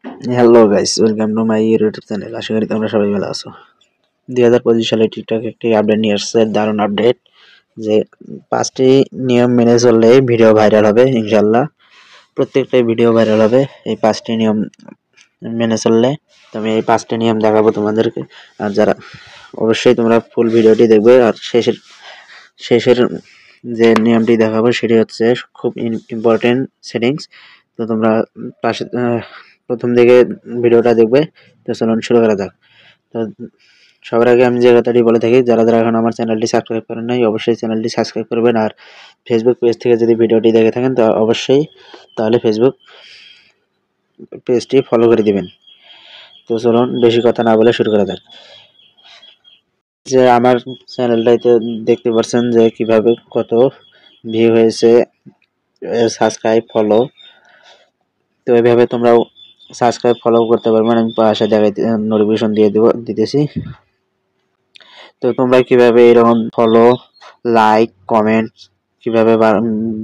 Hello guys, welcome to my YouTube channel. আশা করি তোমরা সবাই ভালো আছো। 2025 সালে টিকটক একটি আপডেট নিয়ে আসছে, দারুণ আপডেট। যে 5টি নিয়ম মেনে চললে ভিডিও ভাইরাল হবে ইনশাল্লাহ। প্রত্যেকটাই ভিডিও ভাইরাল হবে এই 5টি নিয়ম মেনে চললে। তো আমি এই 5টি নিয়ম দেখাবো তোমাদেরকে। আর যারা অবশ্যই তোমরা ফুল ভিডিওটি দেখবে। আর শেষের যে নিয়মটি দেখাবো সেটি হচ্ছে খুব ইম্পর্টেন্ট সেটিংস। তো তোমরা পাশে প্রথম দিকে ভিডিওটা দেখবে। তো চলুন শুরু করা যাক। তো সবার আগে আমি যে কথাটি বলে থাকি, যারা যারা এখন আমার চ্যানেলটি সাবস্ক্রাইব করেন নাই অবশ্যই চ্যানেলটি সাবস্ক্রাইব করবেন। আর ফেসবুক পেজ থেকে যদি ভিডিওটি দেখে থাকেন তো অবশ্যই তাহলে ফেসবুক পেজটি ফলো করে দিবেন। তো চলুন বেশি কথা না বলে শুরু করা যাক। যে আমার চ্যানেলটাতে দেখতে পাচ্ছেন যে কিভাবে কত ভিউ হয়েছে, সাবস্ক্রাইব ফলো। তো এইভাবে তোমরাও সাবস্ক্রাইব ফলো করতে পারবেন। আমি পাশে দেখাইতে নোটিফিকেশন দিতেছি। তো তোমরা কিভাবে এরকম ফলো, লাইক, কমেন্ট কিভাবে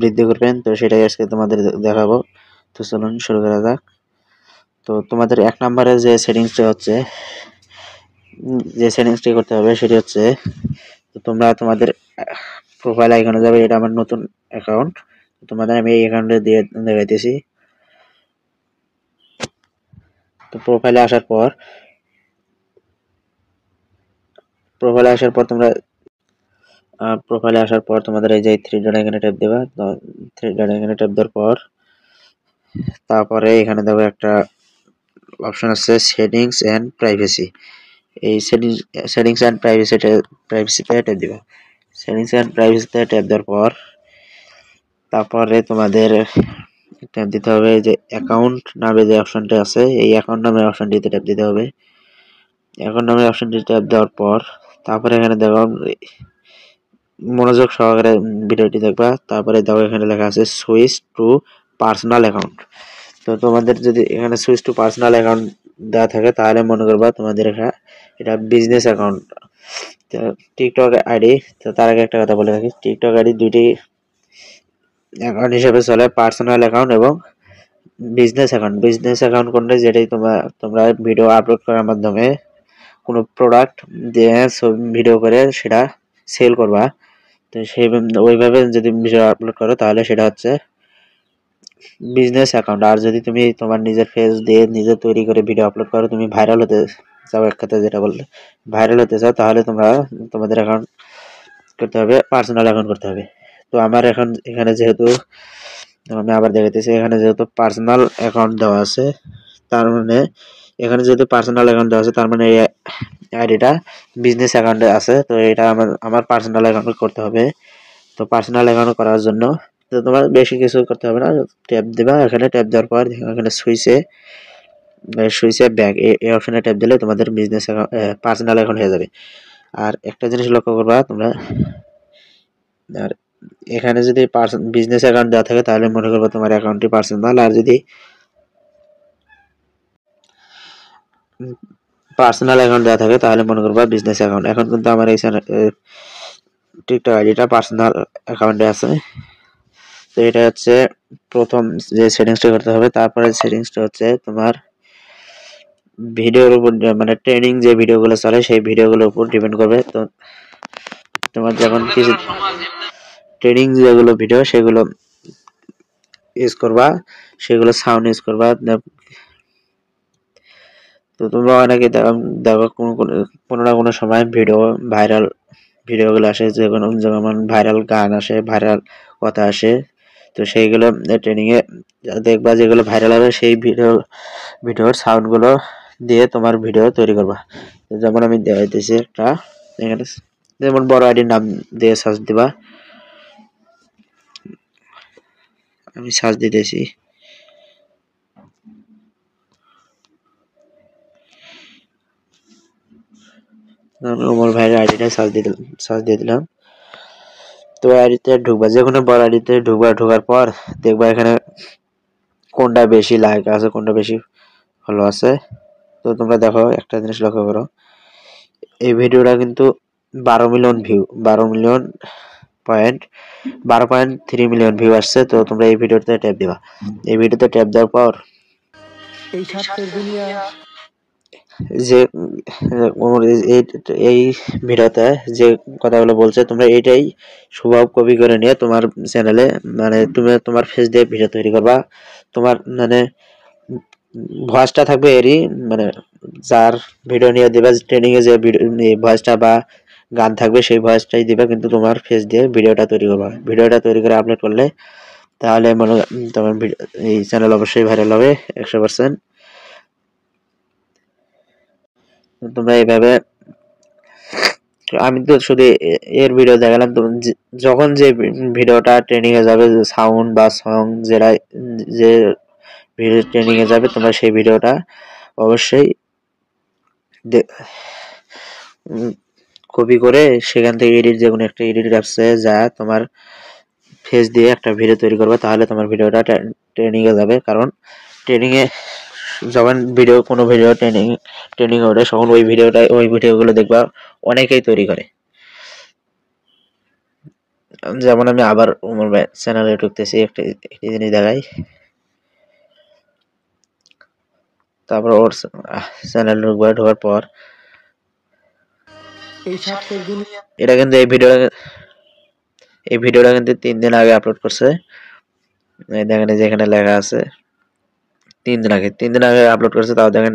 বৃদ্ধি করবেন তো সেটাই আজকে তোমাদের দেখাবো। তো চলুন শুরু করা যাক। তো তোমাদের 1 নম্বরে যে সেটিংসটা হচ্ছে, যে সেটিংসটি করতে হবে সেটি হচ্ছে, তো তোমরা তোমাদের প্রোফাইল আইকনে যাবে। এটা আমার নতুন অ্যাকাউন্ট, তোমাদের আমি এই অ্যাকাউন্টে দিয়ে দেখাইতেছি। তো প্রোফাইলে আসার পর তোমাদের এই যে 3 ডট আইকনে ট্যাপ দেবা। তো 3 ডট আইকনে ট্যাপ দেওয়ার পর তারপরে এখানে দেখো একটা অপশন আছে সেটিংস এন্ড প্রাইভেসি। এই সেটিংস এন্ড প্রাইভেসিতে ট্যাপ দিবা। সেটিংস এন্ড প্রাইভেসিতে ট্যাপ দেওয়ার পর তারপরে তোমাদের ট্যাপ দিতে হবে যে অ্যাকাউন্ট নামে যে অপশনটা আছে, এই অ্যাকাউন্ট নামের অপশনটিতে ট্যাপ দিতে হবে। অ্যাকাউন্ট নামের অপশনটি ট্যাপ দেওয়ার পর তারপরে এখানে দেখো, মনোযোগ সহকারে ভিডিওটি দেখবা। তারপরে দেখো এখানে লেখা আছে সুইচ টু পার্সোনাল অ্যাকাউন্ট। তো তোমাদের যদি এখানে সুইচ টু পার্সোনাল অ্যাকাউন্ট দেওয়া থাকে তাহলে মনে করবা তোমাদের এটা বিজনেস অ্যাকাউন্ট। তো টিকটক আইডি, তো তার আগে একটা কথা বলে রাখি, টিকটক আইডি দুইটি অ্যাকাউন্ট হিসেবে চলে, পার্সোনাল অ্যাকাউন্ট এবং বিজনেস অ্যাকাউন্ট। বিজনেস অ্যাকাউন্ট করলে যেটাই তোমরা ভিডিও আপলোড করার মাধ্যমে কোনো প্রোডাক্ট দিয়ে ভিডিও করে সেটা সেল করবা। তো ওইভাবে যদি ভিডিও আপলোড করো তাহলে সেটা হচ্ছে বিজনেস অ্যাকাউন্ট। আর যদি তুমি তোমার নিজের ফেস দিয়ে নিজে তৈরি করে ভিডিও আপলোড করো, তুমি ভাইরাল হতে চাও, এক কথায় যেটা বললে ভাইরাল হতে চাও, তাহলে তোমাদের অ্যাকাউন্ট করতে হবে, পার্সোনাল অ্যাকাউন্ট করতে হবে। তো আমার এখন এখানে যেহেতু আমি আবার দেখাইতেছি, এখানে যেহেতু পার্সোনাল অ্যাকাউন্ট দেওয়া আছে, তার মানে এখানে যেহেতু পার্সোনাল অ্যাকাউন্ট দেওয়া আছে তার মানে এই আইডিটা বিজনেস অ্যাকাউন্টে আছে। তো এটা আমার পার্সোনাল অ্যাকাউন্ট করতে হবে। তো পার্সোনাল অ্যাকাউন্ট করার জন্য তো তোমার বেশি কিছু করতে হবে না, ট্যাপ দিবা। এখানে ট্যাপ দেওয়ার পর এখানে সুইচে ব্যাক এই অপশনে ট্যাপ দিলে তোমাদের বিজনেস অ্যাকাউন্ট পার্সোনাল অ্যাকাউন্ট হয়ে যাবে। আর একটা জিনিস লক্ষ্য করবা তোমরা, আর এখানে যদি বিজনেস অ্যাকাউন্ট দেওয়া থাকে তাহলে মনে করবো তোমার অ্যাকাউন্টটি পার্সোনাল। আর যদি পার্সোনাল অ্যাকাউন্ট দেওয়া থাকে তাহলে মনে করবা বিজনেস অ্যাকাউন্ট। এখন কিন্তু আমার এই টিকটক আইডিটা পার্সোনাল অ্যাকাউন্টে আছে। তো এটা হচ্ছে প্রথম যে সেটিংসটা করতে হবে। তারপরে সেটিংসটা হচ্ছে তোমার ভিডিওর উপর, মানে ট্রেনিং যে ভিডিওগুলো চলে সেই ভিডিওগুলোর উপর ডিপেন্ড করবে। তো তোমার যখন কিছু ট্রেনিং যেগুলো ভিডিও সেগুলো ইউজ করবা, সেগুলো সাউন্ড ইউজ করবা। তো তোমরা অনেকে দেখো কোনো না কোনো সময় ভিডিওগুলো আসে, যেমন ভাইরাল গান আসে, ভাইরাল কথা আসে। তো সেইগুলো ট্রেনিং এ দেখবা, যেগুলো ভাইরাল হবে সেই ভিডিওর সাউন্ডগুলো দিয়ে তোমার ভিডিও তৈরি করবা। তো যেমন আমি দেখাইতেছি একটা, এখানে যেমন বড় আইডির নাম দিয়ে সার্চ দিবা। আমি সার্চ দিতেছি। ওমর ভাইয়ের আইডিটা সার্চ দিয়ে দিলাম। তো আইডিতে ঢুকবা, যে কোনো বড় আইডিতে ঢুকবা। ঢোকার পর দেখবা এখানে কোনটা বেশি লাইক আছে, কোনটা বেশি ফলো আছে। তো তোমরা দেখো একটা জিনিস লক্ষ্য করো, এই ভিডিওটা কিন্তু 12.3 মিলিয়ন ভিউ আসছে। তো তোমরা এই ভিডিওতে ট্যাপ দিবা। এই ভিডিওতে ট্যাপ দেওয়ার পর এই স্বার্থের দুনিয়া যে এই ভিডিওতে যে কথাগুলো বলছে তোমরা এটাই স্বভাব কপি করে নিয়ে তোমার চ্যানেলে মানে তুমি তোমার ফেস দিয়ে ভিডিও তৈরি করবা। তোমার মানে ভয়েসটা থাকবে এরই মানে যার ভিডিও নিয়ে দিবা ট্রেনিং এ যে ভয়েসটা বা গান থাকবে সেই ভয়েসটাই দিবা, কিন্তু তোমার ফেস দিয়ে ভিডিওটা তৈরি করবা। ভিডিওটা তৈরি করে আপলোড করলে তাহলে মনে তোমার এই চ্যানেল অবশ্যই ভাইরাল হবে 100%। তোমরা এইভাবে আমি তো শুধু এর ভিডিও দেখালাম। যখন যে ভিডিওটা ট্রেনিং এ যাবে সাউন্ড বা সং যেটা যে ভিডিও ট্রেনিং এ যাবে তোমরা সেই ভিডিওটা অবশ্যই কপি করে সেখান থেকে এডিট যে কোনো একটা এডিট অ্যাপসে যা তোমার ফেস দিয়ে একটা ভিডিও তৈরি করবে, তাহলে তোমার ভিডিওটা ট্রেনিং এ যাবে। কারণ ট্রেনিং এ যখন কোনো ভিডিও ট্রেনিং ওঠে তখন ওই ভিডিওগুলো দেখবা অনেকেই তৈরি করে। যেমন আমি আবার উমর ভাই চ্যানেলে ঢুকতেছি, একটি জিনিস দেখাই। তারপর ওর চ্যানেল ঢোকার পর এই স্বার্থের দুনিয়া এটা কিন্তু এই ভিডিওটা কিন্তু 3 দিন আগে আপলোড করছে। দেখেন যেখানে লেখা আছে 3 দিন আগে আপলোড করছে, তাও দেখেন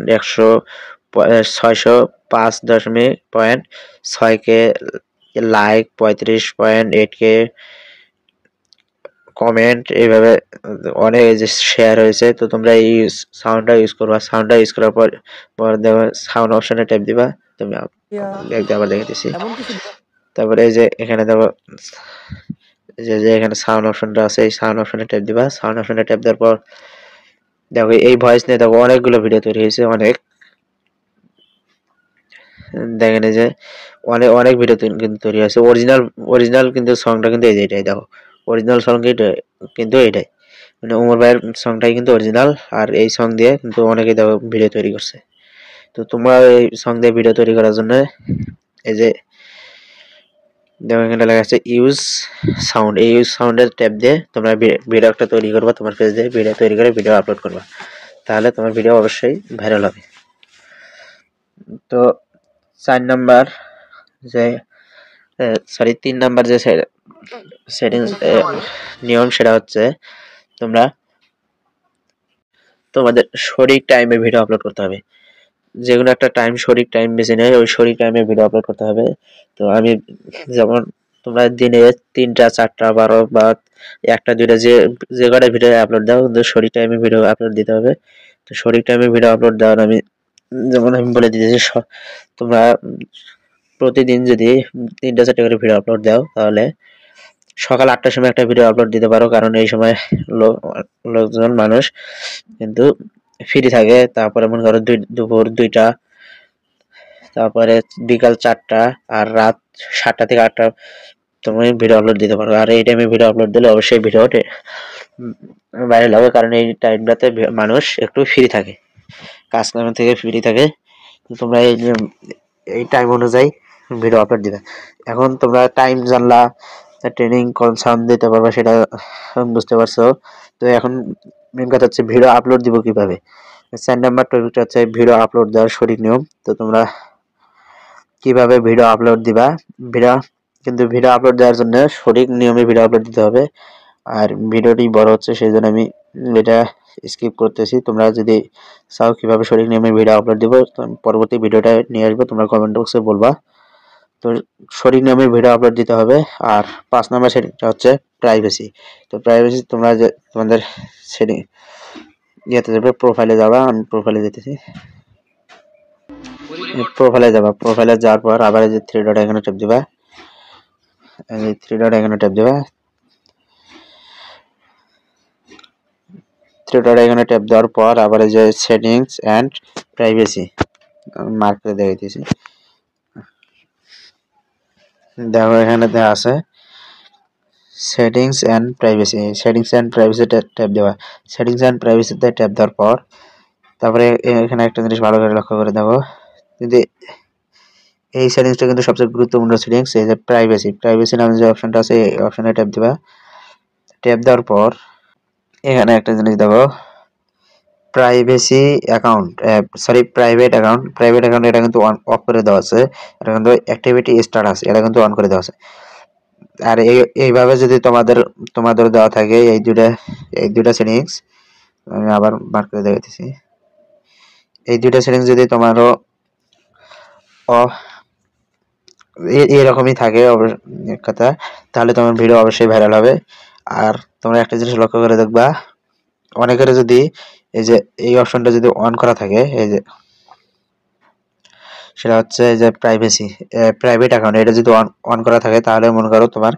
605.6K লাইক, 35.8K কমেন্ট, এইভাবে অনেক যে শেয়ার হয়েছে। তো তোমরা এই সাউন্ডটা ইউজ করবা। সাউন্ডটা ইউজ করার পর দেখো সাউন্ড অপশনে ট্যাপ দিবা। তুমি আবার দেখাতেছি। এমন কিছু তারপরে এই যে এখানে দেখো যে এখানে সাউন্ড অপশনটা আছে, এই সাউন্ড অপশনে ট্যাপ দিবা। সাউন্ড অপশনে ট্যাপ দেওয়ার পর দেখো এই ভয়েস নিয়ে দেখো অনেকগুলো ভিডিও তৈরি হয়েছে। দেখেন এই যে অনেক ভিডিও কিন্তু তৈরি হয়েছে। অরিজিনাল কিন্তু সংটা কিন্তু এটাই দেখো। অরিজিনাল সং কিন্তু এটাই মানে উমর ভাইয়ের সংটাই কিন্তু অরিজিনাল। আর এই সং দিয়ে কিন্তু অনেকে দেখো ভিডিও তৈরি করছে। তো তোমরা এই সং দিয়ে ভিডিও তৈরি করার জন্য এই যে দেখো এখানে লেখা আছে ইউজ সাউন্ড, এই ইউজ সাউন্ডের ট্যাব দিয়ে তোমরা ভিডিও একটা তৈরি করবা। তোমার পেজ দিয়ে ভিডিও তৈরি করে ভিডিও আপলোড করবা, তাহলে তোমার ভিডিও অবশ্যই ভাইরাল হবে। তো 4 নাম্বার যে সরি 3 নাম্বার যে সেটিংস নিয়ম সেটা হচ্ছে তোমরা তোমাদের সঠিক টাইমে ভিডিও আপলোড করতে হবে। যে কোনো একটা সঠিক টাইম বেছে নিয়ে ওই সঠিক টাইমে ভিডিও আপলোড করতে হবে। তো আমি যেমন তোমরা দিনে 3টা 4টা 12 বা 1টা 2টা যে কটা ভিডিও আপলোড দাও কিন্তু সঠিক টাইমে ভিডিও আপলোড দিতে হবে। তো সঠিক টাইমে ভিডিও আপলোড দেওয়ার আমি যেমন আমি বলে দিতেছি, তোমরা প্রতিদিন যদি 3টা 4টা করে ভিডিও আপলোড দাও তাহলে সকাল 8টার সময় একটা ভিডিও আপলোড দিতে পারো। কারণ এই সময় লোকজন মানুষ কিন্তু ফ্রি থাকে। তারপরে মনে করো দুপুর 2টা, তারপরে বিকাল 4টা আর রাত 7টা থেকে 8টা তুমি ভিডিও আপলোড দিতে পারো। আর এই টাইমে ভিডিও আপলোড দিলে অবশ্যই ভিডিও ভাইরাল হবে। কারণ এই টাইমটাতে মানুষ একটু ফ্রি থাকে, কাজকর্ম থেকে ফ্রি থাকে। তোমরা এই টাইম অনুযায়ী ভিডিও আপলোড দিবে। এখন তোমরা টাইম জানলা, ট্রেনিং কোন সাউন্ড দিতে পারবা সেটা বুঝতে পারছো। তো এখন মেন কথা হচ্ছে ভিডিও আপলোড দিব কিভাবে। 4 নাম্বার টপিকটা হচ্ছে ভিডিও আপলোড দেওয়ার সঠিক নিয়ম। তো তোমরা কিভাবে ভিডিও আপলোড দিবা, ভিডিও আপলোড দেওয়ার জন্য সঠিক নিয়মে ভিডিও আপলোড দিতে হবে। আর ভিডিওটি বড় হচ্ছে সেই জন্য আমি এটা স্কিপ করতেছি। তোমরা যদি চাও কিভাবে সঠিক নিয়মে ভিডিও আপলোড দিব পরবর্তী ভিডিওটা নিয়ে আসবো, তোমরা কমেন্ট বক্সে বলবা। তো সঠিক নিয়মে ভিডিও আপলোড দিতে হবে। আর 5 নাম্বার সেটিংটা হচ্ছে প্রাইভেসি। তো প্রাইভেসি তোমরা যে তোমাদের সেটিং ইয়েতে যাবে, প্রোফাইলে যাবা। আমি প্রোফাইলে যেতেছি। প্রোফাইলে যাওয়ার পর আবার এই যে 3 ডট এখানে ট্যাপ দিবা। এই 3 ডট এখানে ট্যাপ দিবা। 3 ডট এখানে ট্যাপ দেওয়ার পর আবার এই যে সেটিংস এন্ড প্রাইভেসি মার্ক করে দেখাইতেছি। দেখো এখানে দেওয়া আছে settings and privacy. Settings and privacy tap দেওয়া। সেটিংস এন্ড প্রাইভেসিতে ট্যাপ দেওয়ার পর তারপরে এখানে একটা জিনিস ভালো করে লক্ষ্য করে দেখো, যদি এই সেটিংসটা কিন্তু সবচেয়ে গুরুত্বপূর্ণ সেটিংস। এই যে প্রাইভেসি নামে যে অপশনটা আছে এই অপশনে ট্যাপ দিবা। ট্যাপ দেওয়ার পর এখানে একটা জিনিস দেখো, প্রাইভেসি অ্যাকাউন্ট, প্রাইভেট অ্যাকাউন্ট এটা কিন্তু অফ করে দেওয়া আছে। এটা কিন্তু অ্যাক্টিভিটি স্ট্যাটাস এটা কিন্তু অন করে দেওয়া আছে। আর এইভাবে যদি তোমাদের দেওয়া থাকে এই দুটা সেটিংস, আমি আবার বার করে দেখাইতেছি। এই দুইটা সেটিংস যদি তোমারও এরকমই থাকে এক কথা, তাহলে তোমার ভিডিও অবশ্যই ভাইরাল হবে। আর তোমরা একটা জিনিস লক্ষ্য করে দেখবা, অনেকের যদি এই যে এই অপশনটা যদি অন করা থাকে, এই যে সেটা হচ্ছে যে প্রাইভেট অ্যাকাউন্ট, এটা যদি অন করা থাকে তাহলে মনে করো তোমার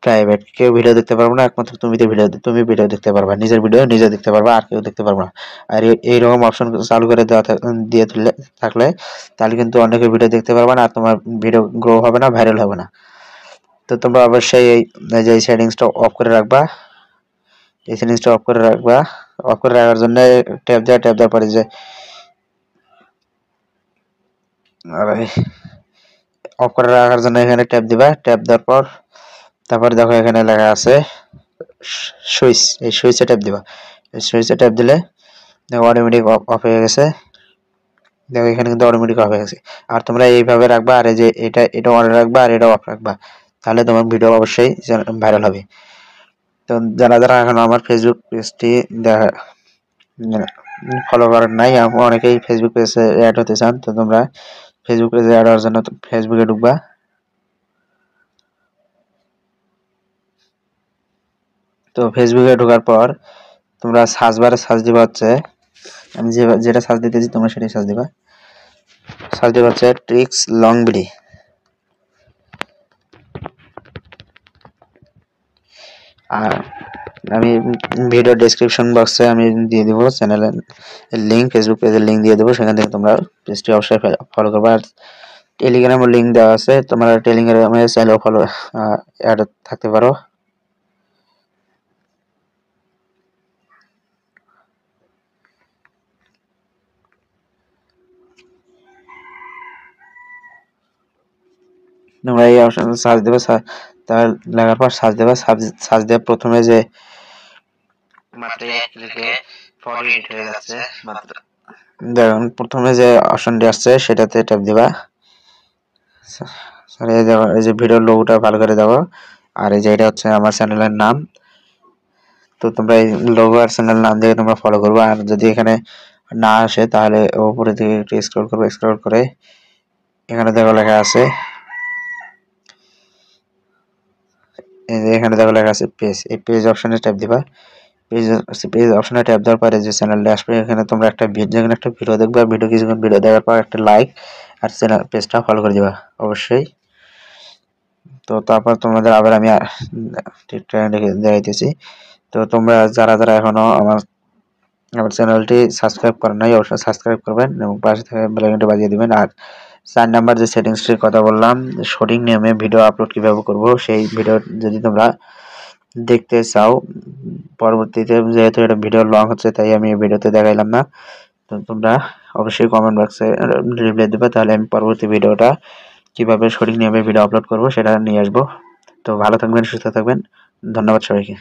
প্রাইভেট, কেউ ভিডিও দেখতে পারবে না, একমাত্র তুমি ভিডিও দেখতে পারবা, নিজের ভিডিও নিজে দেখতে পারবা, আর কেউ দেখতে পারবে না। আর এইরকম অপশন চালু করে দিয়ে থাকলে তাহলে কিন্তু অনেকে ভিডিও দেখতে পারবে না, আর তোমার ভিডিও গ্রো হবে না, ভাইরাল হবে না। তো তোমরা অবশ্যই এই সেটিংসটা অফ করে রাখবা। এই সেটিংসটা অফ করে রাখবা। অফ করে রাখার জন্য ট্যাব দেওয়ার পরে যে অফ করে রাখার জন্য এখানে ট্যাপ দিবা। ট্যাপ দেওয়ার পর তারপরে দেখো এখানে লেখা আছে সুইচ, এই সুইচে ট্যাপ দিবা। এই সুইচে ট্যাপ দিলে দেখো অটোমেটিক অফ হয়ে গেছে। দেখো এখানে কিন্তু অটোমেটিক অফ হয়ে গেছে। আর তোমরা এইভাবে রাখবা, আর এই যে এটা অন রাখবা আর এটা অফ রাখবা, তাহলে তোমার ভিডিও অবশ্যই ভাইরাল হবে। তো যারা এখন আমার ফেসবুক পেজটি ফলো করেন নাই, অনেকেই ফেসবুক পেজে অ্যাড হতে চান, তো তোমরা ফেসবুক পেজে অ্যাড হওয়ার জন্য ফেসবুকে ঢুকবা। তো ফেসবুকে ঢোকার পর তোমরা সার্চ বারে সার্চ দিবা হচ্ছে, আমি যেটা সার্চ দিতেছি তোমরা সেটাই সার্চ দিবা। সার্চ দিবা হচ্ছে ট্রিক্স লং বিডি। আর আমি ভিডিও ডেসক্রিপশন বক্সে আমি দিয়ে দেবো চ্যানেলের লিঙ্ক, ফেসবুক পেজের লিঙ্ক দিয়ে দেবো, সেখান থেকে তোমরা পেজটি অবশ্যই ফলো করবা। আর টেলিগ্রামের লিঙ্ক দেওয়া আছে, তোমরা টেলিগ্রামে চাইলেও ফলো অ্যাড থাকতে পারো। তোমরা এই অপশন সার্চ দেবে, তার লেখার পর সার্চ দেবে। সার্চ দেওয়ার প্রথমে যে মাত্র এক ক্লিকে ফটো এডিট হয়ে যাচ্ছে, দেখুন প্রথমে যে অপশনটি আসছে সেটাতে ট্যাপ দিবা। এই যে ভিডিওর লোগোটা ভালো করে দাও। আর এই যে এটা হচ্ছে আমার চ্যানেলের নাম, তো তোমরা এই লোগো আর চ্যানেল নাম দিয়ে তোমরা ফলো করবে। আর যদি এখানে না আসে তাহলে উপরে দিকে একটু স্ক্রল করবে, স্ক্রল করে এখানে দেখো লেখা আছে, এখানে দেখো লেখা আছে পেজ, এই পেজ অপশনে ট্যাপ দিবা। পেজ অপশনে ট্যাপ দেওয়ার পরে যে চ্যানেলটা আসবে, এখানে তোমরা একটা ভিডিও দেখবা, কিছুক্ষণ ভিডিও দেখার পর একটা লাইক আর চ্যানেল পেজটা ফলো করে দিবা অবশ্যই। তো তারপর তোমাদের আবার আমি ঠিকঠাক দেখাইতেছি। তো তোমরা যারা এখনো আমার চ্যানেলটি সাবস্ক্রাইব করেন নাই অবশ্যই সাবস্ক্রাইব করবেন এবং পাশে থাকা বেল আইকনটি বাজিয়ে দিবেন। আর 4 নাম্বার যে সেটিংসটির কথা বললাম, সঠিক নিয়মে ভিডিও আপলোড কিভাবে করব, সেই ভিডিও যদি তোমরা দেখতে চাও পরবর্তীতে, যেহেতু এটা ভিডিও লং হচ্ছে তাই আমি এই ভিডিওতে দেখাইলাম না, তো তোমরা অবশ্যই কমেন্ট বক্সে রিপ্লাই দেবে, তাহলে আমি পরবর্তী ভিডিওটা কিভাবে সঠিক নিয়মে ভিডিও আপলোড করব সেটা নিয়ে আসবো। তো ভালো থাকবেন, সুস্থ থাকবেন, ধন্যবাদ সবাইকে।